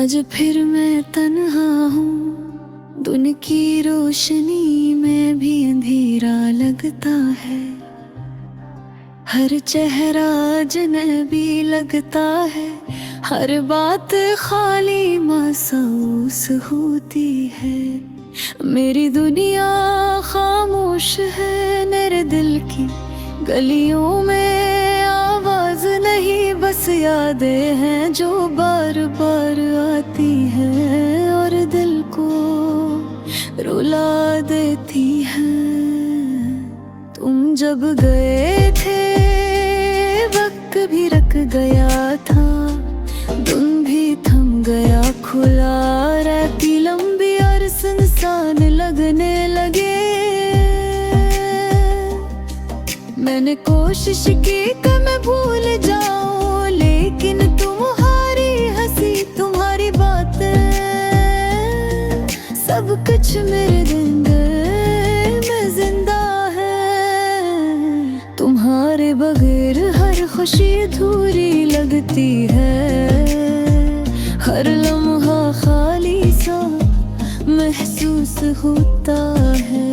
आज फिर मैं तन्हा हूँ, दिन की रोशनी में भी अंधेरा लगता है। हर चेहरा अजनबी लगता है, हर बात खाली महसूस होती है। मेरी दुनिया खामोश है, मेरे दिल की गलियों में आवाज नहीं, बस यादें हैं जो बार बार आती हैं और दिल को रुला देती हैं। तुम जब गए थे वक्त भी रुक गया था, दिन भी थम गया, खुला रहती लंबी और सुनसान लगने लगे। मैंने कोशिश की कि मैं भूल जाऊं, लेकिन तुम्हारी हंसी, तुम्हारी बातें, सब कुछ मेरे दिल में जिंदा है। तुम्हारे बगैर हर खुशी अधूरी लगती है, हर लम्हा खाली सा महसूस होता है।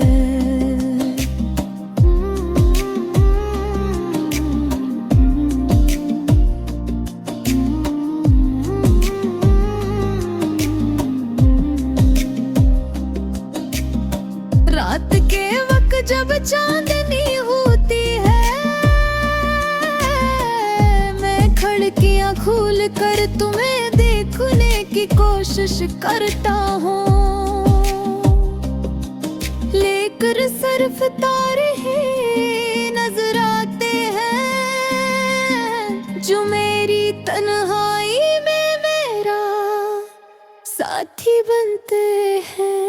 रात के वक्त जब चांदनी होती है, मैं खिड़कियां खोल कर तुम्हें देखने की कोशिश करता हूँ, लेकर सिर्फ तारे ही नजर आते हैं, जो मेरी तन्हाई में मेरा साथी बनते हैं।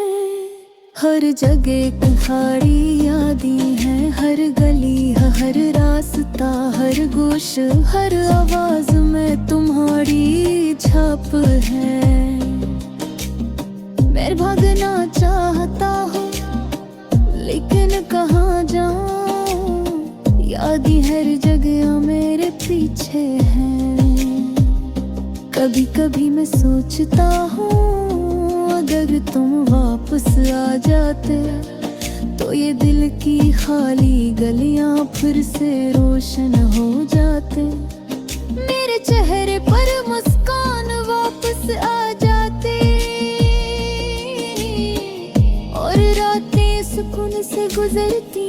हर जगह तुम्हारी यादें हैं, हर गली हर रास्ता, हर गोश हर आवाज में तुम्हारी छाप है। मैं भागना चाहता हूँ, लेकिन कहाँ जाऊँ, यादें हर जगह मेरे पीछे हैं। कभी कभी मैं सोचता हूँ, अगर तुम वापस आ जाते तो ये दिल की खाली गलियां फिर से रोशन हो जाते। मेरे चेहरे पर मुस्कान वापस आ जाती और रातें सुकून से गुजरती।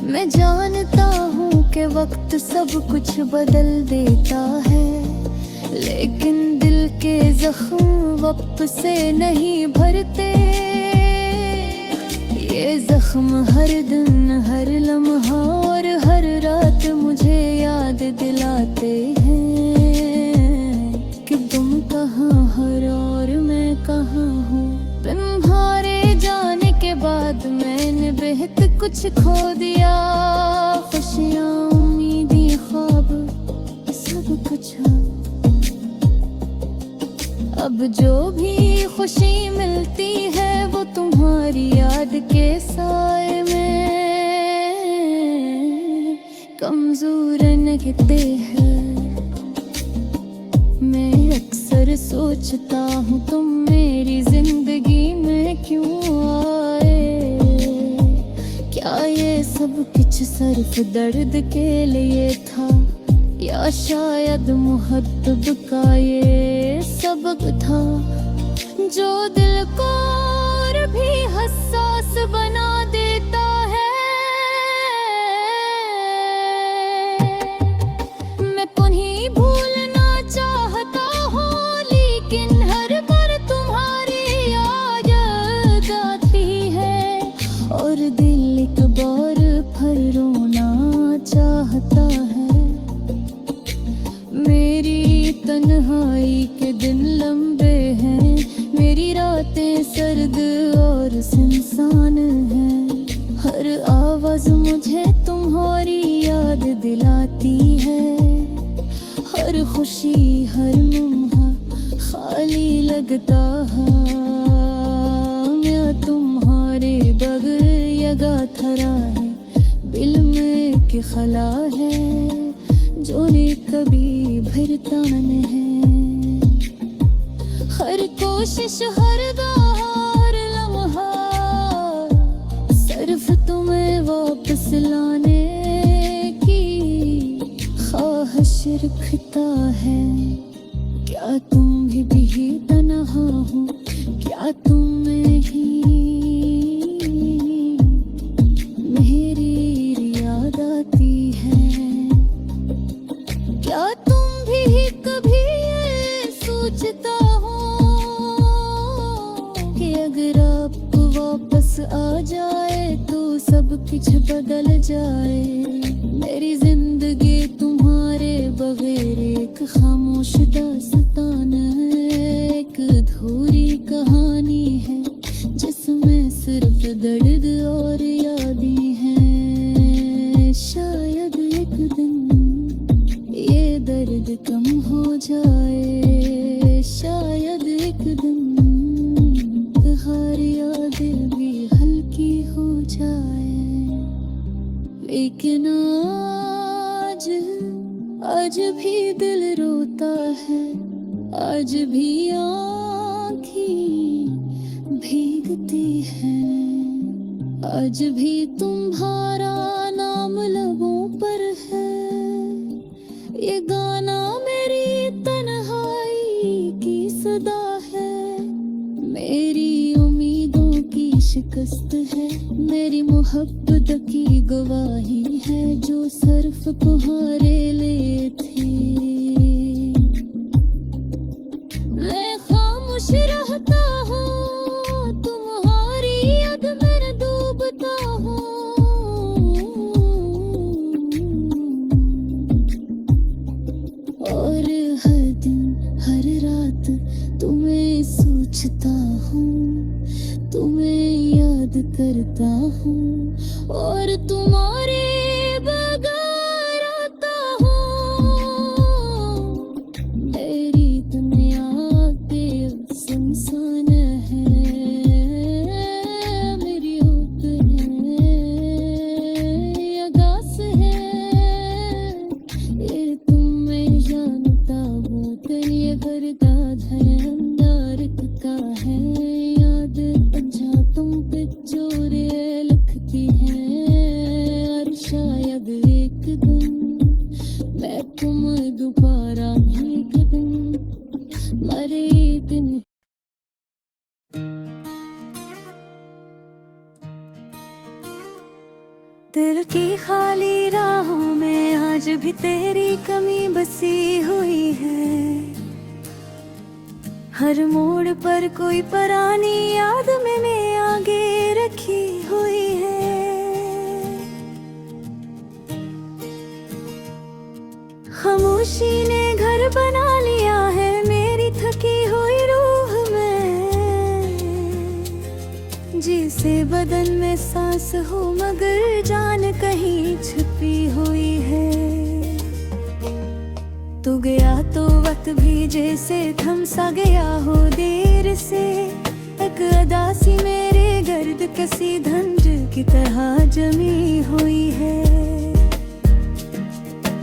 मैं जानता हूँ कि वक्त सब कुछ बदल देता है, लेकिन दिल के जख्म वक्त से नहीं भरते। ये जख्म हर दिन हर लम्हा और हर रात मुझे याद दिलाते हैं कि तुम कहाँ हर और मैं कहाँ हूँ। तुम्हारे जाने के बाद मैंने बेहद कुछ खो दिया, खुशियाँ उम्मीदें ख्वाब सब कुछ। अब जो भी खुशी मिलती है वो तुम्हारी याद के साए में कमजोर लगते हैं। मैं अक्सर सोचता हूँ तुम मेरी जिंदगी में क्यों आए। क्या ये सब कुछ सिर्फ दर्द के लिए था, या शायद मोहब्बत का ये सबक था, जो दिल को और भी हसास बना देता है। मैं तुम्हें भूलना चाहता हूँ, लेकिन हर बार तुम्हारी याद आती है और दिल एक बार फिर रोना चाहता है। मेरी तन्हाई के दिन लंबे हैं, मेरी रातें सर्द और सुनसान हैं। हर आवाज मुझे तुम्हारी याद दिलाती है, हर खुशी हर लम्हा खाली लगता है। मैं तुम्हारे बगैर यगा थरा है, दिल में की खला है, जो ने कभी भरता न है। हर कोशिश हर हर लम्हा सिर्फ तुम्हें वापस लाने की ख्वाहिश रखता है। क्या तुम भी तन्हा हो, क्या तुम्हें ही मेरी याद आती है? क्या तुम भी कभी ये सोचता हो कि अगर आपको वापस आ जाए तो सब कुछ बदल जाए? मेरी जिंदगी तुम्हारे बगैर एक खामोश दास्तान है, एक अधूरी कहानी है जिसमें सिर्फ दर्द और यादें हैं। शायद एक दिन ये दर्द कम हो जाए, शायद एक दिन हर यादें भी हल्की हो जाए। लेकिन आज भी दिल रोता है, आज भी आँखें भीगती है, आज भी तुम्हारा नाम लबों पर है। ये गाना मेरी तन्हाई की सदा है, मेरी उम्मीदों की शिकस्त है, मेरी मोहब्बत की गवाही है जो सिर्फ तुम्हारे लिए थी। मैं खामोश रहता हूँ, तुम्हारी याद में डूबता हूँ, और हर दिन हर रात तुम्हें सोचता हूँ, तुम्हें याद करता हूँ, और तुम्हारे बगैर आता हूँ। मेरी दुनिया बेअब सुनसान है, मेरी होत है अगास है। ये तुम्हें जानता हूँ, ये बर्दाद है अंगार का है। याद अच्छा तुम पे चोरे लगती है, और शायद एक दिन मैं तुम दोबारा एक दिन मरे दिन। दिल की खाली राहों में आज भी तेरी कमी बसी हुई है। हर मोड़ पर कोई पुरानी याद मैंने आगे रखी हुई है। खामोशी ने घर बना लिया है मेरी थकी हुई रूह में। जिसे बदन में सांस हो मगर जान कहीं छिपी हुई है। तू गया तो वक्त भी जैसे थम सा गया हो देर से। एक अदा सी मेरे गर्द कसी धंध की तरह जमी हुई है।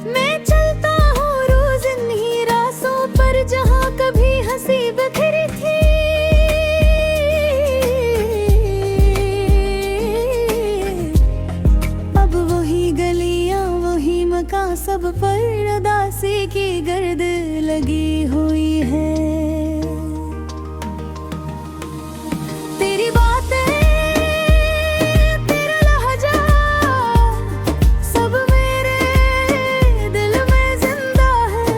मैं चलता हूँ रोज इन्हीं रास्तों पर जहाँ कभी हंसी बखरी थी। अब वही गलियाँ वही मकान सब पर उदासी की गर्द लगी हुई है। तेरी बातें तेरा लहजा सब मेरे दिल में जिंदा है।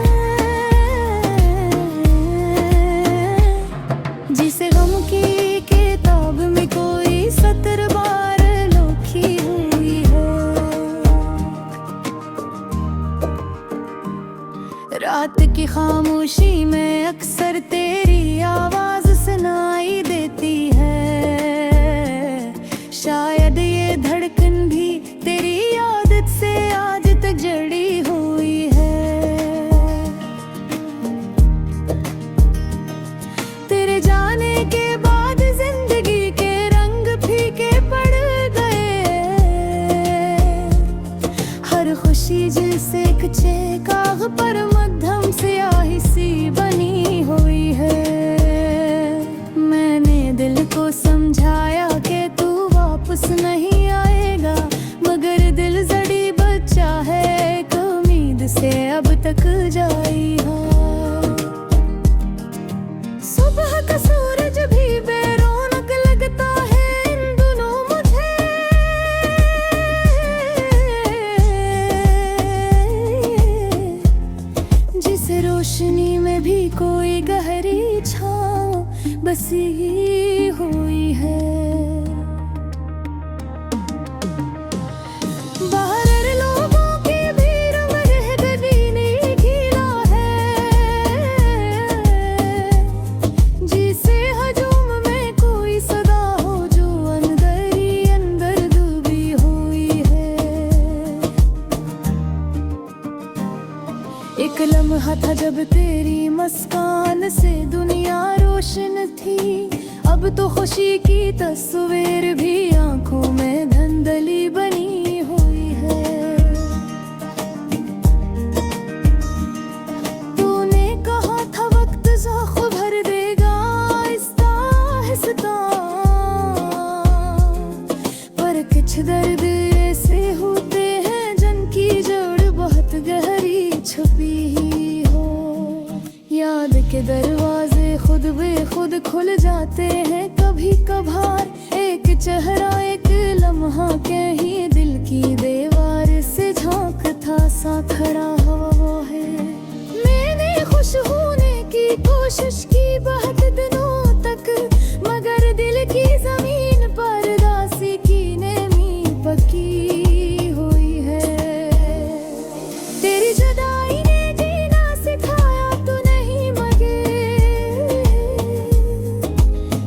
जिसे गम की किताब में कोई सतर बार लिखी हुई है। रात की खामोशी में अक्सर तेरी आवाज सुनाई देती है। शायद ये धड़कन भी तेरी आदत से आज तक जड़ी हुई है। तेरे जाने के बाद जिंदगी के रंग फीके पड़ गए। हर खुशी जैसे कच्चे का बेरौनक लगता है इन दोनों मुझे। जिस रोशनी में भी कोई गहरी छाँव बसी हुई है। एक लम्हा था जब तेरी मुस्कान से दुनिया रोशन थी, अब तो खुशी की तस्वीर भी आंखों में धुंधली बनी हुई है। तूने कहा था वक्त ज़ख्म भर देगा आहिस्ता आहिस्ता, पर कुछ दर्द ऐसे होते हैं जिनकी जड़ बहुत गहरी छुपी हो। याद के दरवाजे खुद बेखुद खुल जाते हैं कभी कभार। एक चेहरा एक लम्हा कहीं दिल की दीवार से झांकता सा खड़ा हुआ वो है। मैंने खुश होने की कोशिश की बहुत दिनों तक, मगर दिल की जमीन पर दासी की नमी पकी हुई है। तेरी जुदाई ने जीना सिखाया तो नहीं मगे,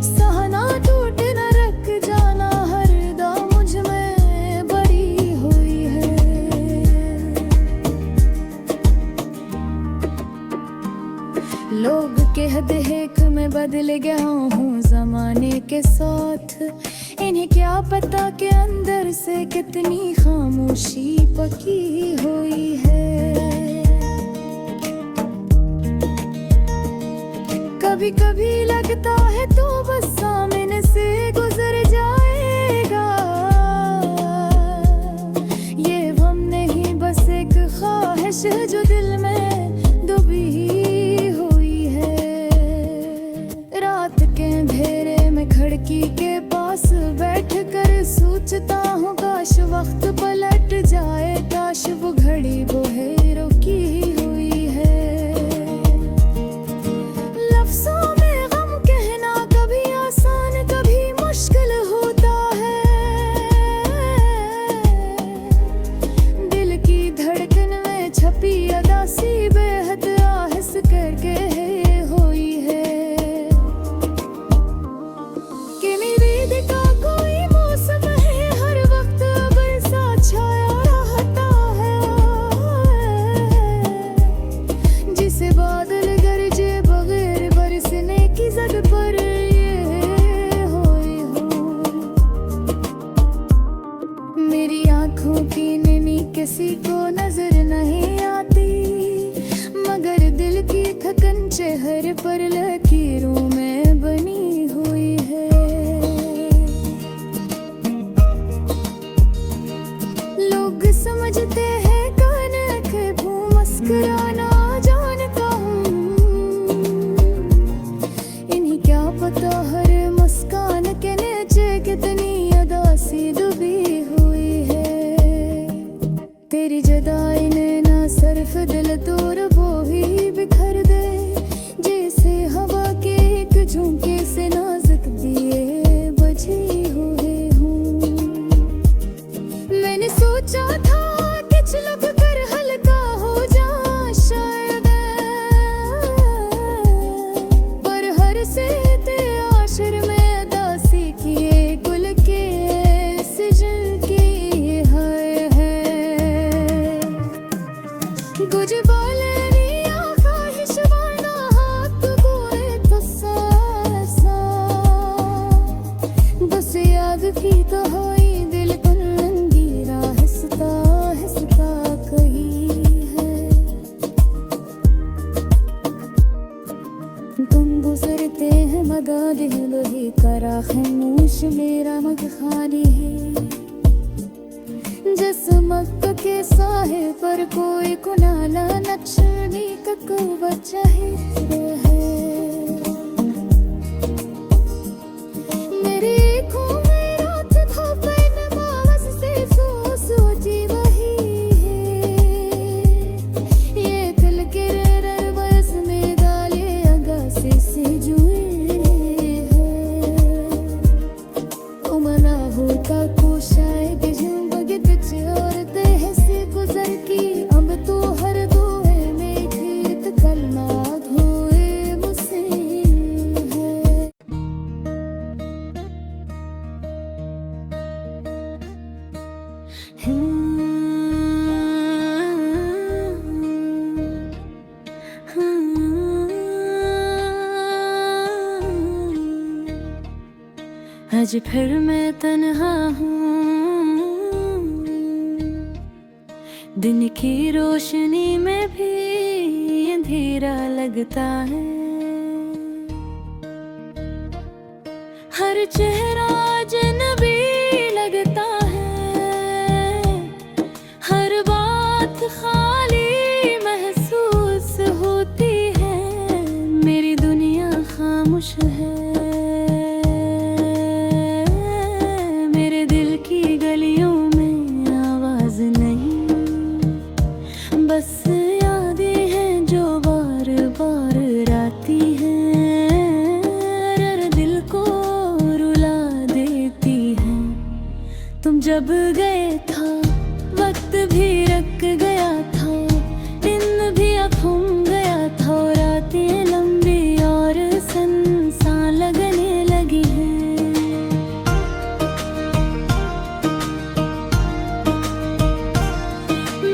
सहना टूट न रख जाना हर दम मुझ में बड़ी हुई है। लोग कहते हैं कि मैं बदल गया हूँ जमाने के साथ, इन्हें क्या पता कि अंदर से कितनी खामोशी पकी हुई है। कभी कभी लगता है तो बस सामने से गुजर जाएगा, ये गम नहीं बस एक ख्वाहिश है जो दिल में डूबी हुई है। रात के अंधेरे में खिड़की के पास बैठ कर सोचता हूँ काश वक्त पलट जाए, काश वो घड़ी वो है रुकी हुई है। लफ्ज़ों में गम कहना कभी आसान कभी मुश्किल होता है। दिल की धड़कन में छपी अदासी बेहद आहस करके हुई है। कि मेरे का कोई मौसम है हर वक्त बरसात छाया रहता है, जिसे बादल गरजे बगैर बरसने की जद पर ये होई हूँ। मेरी आँखों की नमी किसी को नजर नहीं आती, मगर दिल की थकन चेहरे पर लकीरों में बनी हुई है। लोग समझते हैं कान के भू मुस्कुराना जानता हूँ, इन्हें क्या पता हर मुस्कान के नीचे कितनी उदासी डूबी हुई है। तेरी जुदाई ने ना सिर्फ दिल तोड़ वो ही बिखर दे, जैसे हवा के एक झोंके से नाजुक दिए बजे हुए हूँ। मैंने सोचा था कि छलक कर हल्का हो जा शायद, पर हर से आशर में दासी किए गुल के सिजल की है। कुछ बोले नहीं आ ख्वाहिश वरना हाथ कोए तस्सा, बस याद की तो होई दिल पर अंगीरा हिसता हिसता कही है। तुम गुजरते हैं मगा दिल ही करा खामोश मेरा मग खाली है। जिस मक्का के साहे पर कोई कुनाला नक्शनी का को बच्चा है। आज फिर मैं तन्हा हूँ, दिन की रोशनी में भी अंधेरा लगता है। हर चेहरा अजनबी लगता है, हर बात खाली महसूस होती है। मेरी दुनिया खामोश है, मेरे दिल की गलियों में आवाज नहीं, बस यादें हैं जो बार बार आती हैं, और दिल को रुला देती हैं। तुम जब गए था वक्त भी रक गया था, दिन भी अब थम गया था, और रातें लंबी और सुनसान लगने लगी हैं।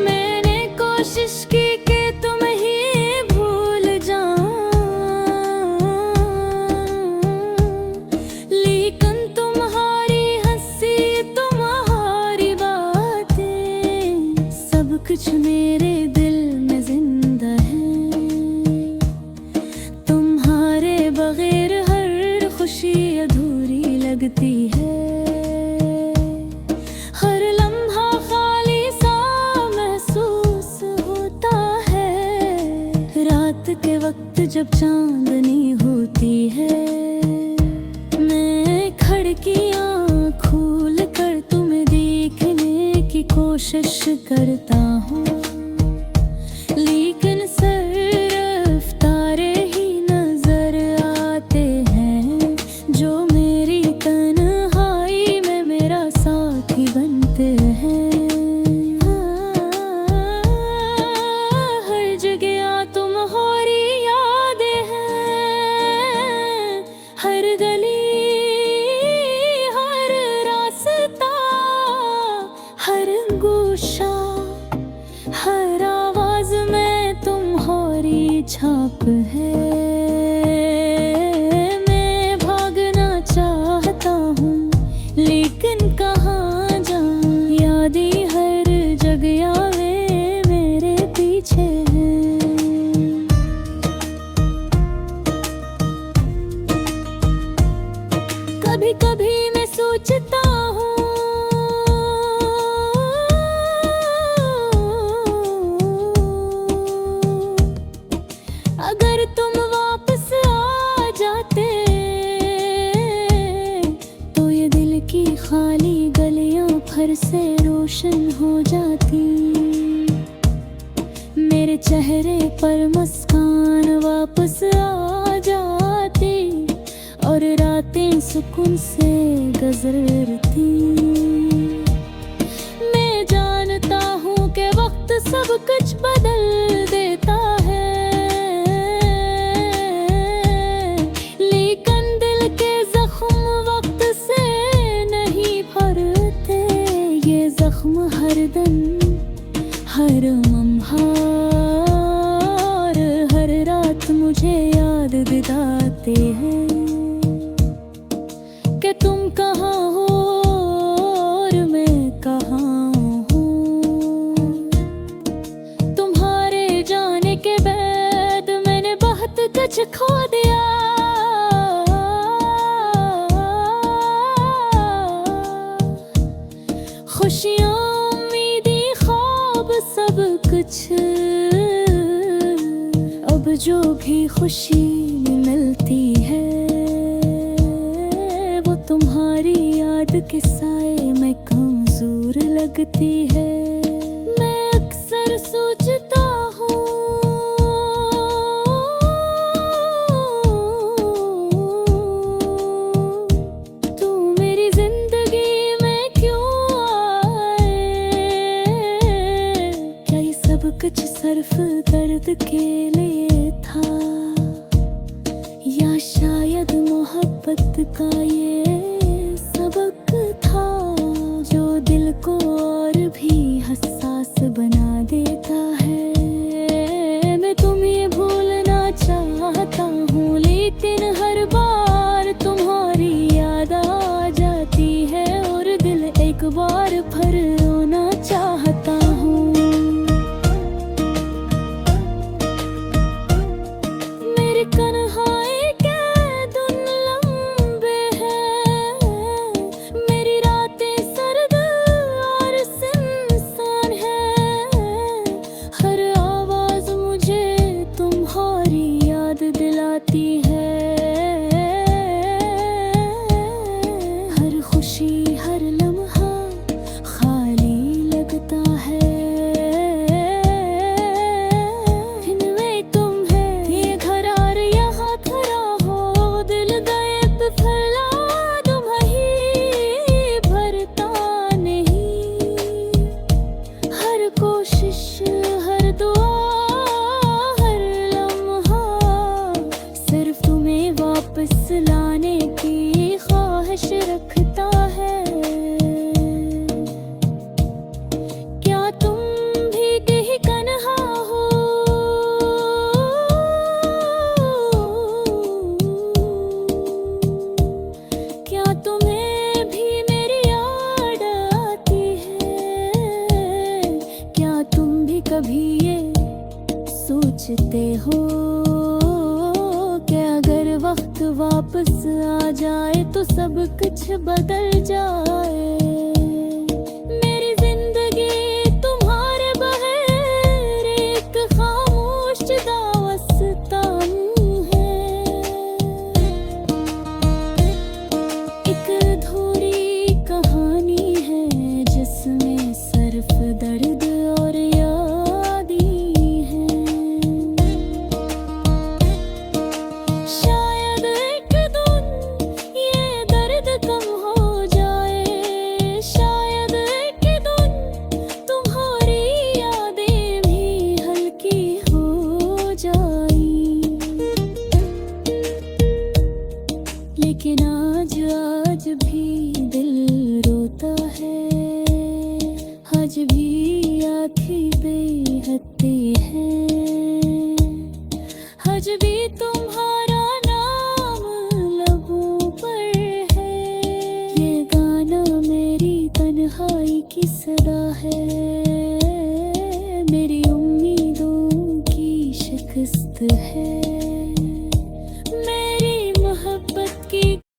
मैंने कोशिश की कि तुम ही भूल जाऊं, लेकिन तुम्हारी हंसी तुम्हारी बातें सब कुछ मेरे दिल में जिंदा है। तुम्हारे बगैर हर खुशी अधूरी लगती है, हर लम्हा खाली सा महसूस होता है। रात के वक्त जब चांदनी होती है, मैं खिड़कियाँ खोल कर तुम्हें देखने की कोशिश करता हूँ, लेकिन सिर्फ तारे ही नजर आते हैं, जो मेरी तन्हाई में मेरा साथी बनते हैं। हर जगह तुम्हारी यादें हैं, हर गली हर रास्ता हर गोशा हर आवाज में तुम्हारी छाप है। मैं भागना चाहता हूँ लेकिन कहाँ जाऊँ, यादें हर जगह वे मेरे पीछे हैं। कभी कभी मैं सोचता हूँ, अगर तुम वापस आ जाते तो ये दिल की खाली गलियां फिर से रोशन हो जाती, मेरे चेहरे पर मुस्कान वापस आ जाती, और रातें सुकून से गुजरती। मैं जानता हूँ कि वक्त सब कुछ बदल देता है, लेकिन दिल के जख्म वक्त से नहीं भरते। ये जख्म हर दिन हर लम्हा और हर रात मुझे याद दिलाते हैं कि तुम कहाँ हो और मैं कहाँ हूँ। तुम्हारे जाने के बाद मैंने बहुत कुछ खो दिया, खुशियाँ उम्मीदें ख्वाब सब कुछ। अब जो भी खुशी मिलती है वो तुम्हारी याद के साए में कमजोर लगती है। मैं अक्सर सोचता हूँ तू मेरी जिंदगी में क्यों आए, क्या ये सब कुछ सिर्फ दर्द के लिए था, या शायद मोहब्बत का ये सबक था जो दिल को और भी हसास बना देता है। मैं तुम्हें भूलना चाहता हूँ लेकिन हर बार तुम्हारी याद आ जाती आ जाए तो सब कुछ बदल जाए। मेरी जिंदगी तुम्हारे बगैर एक खामोश दास्तान है, एक अधूरी कहानी है जिसमें सिर्फ दर्द और यादें हैं। शायद एक दिन ये दर्द कम हो जाए, शायद एक दिन तुम्हारी यादें भी हल्की हो जाई। लेकिन आज भी दिल रोता है, आज भी आँखें बेहती हैं, आज भी तुम्हारा नाम लबों पर है। ये गाना मेरी तन्हाई की सदा है।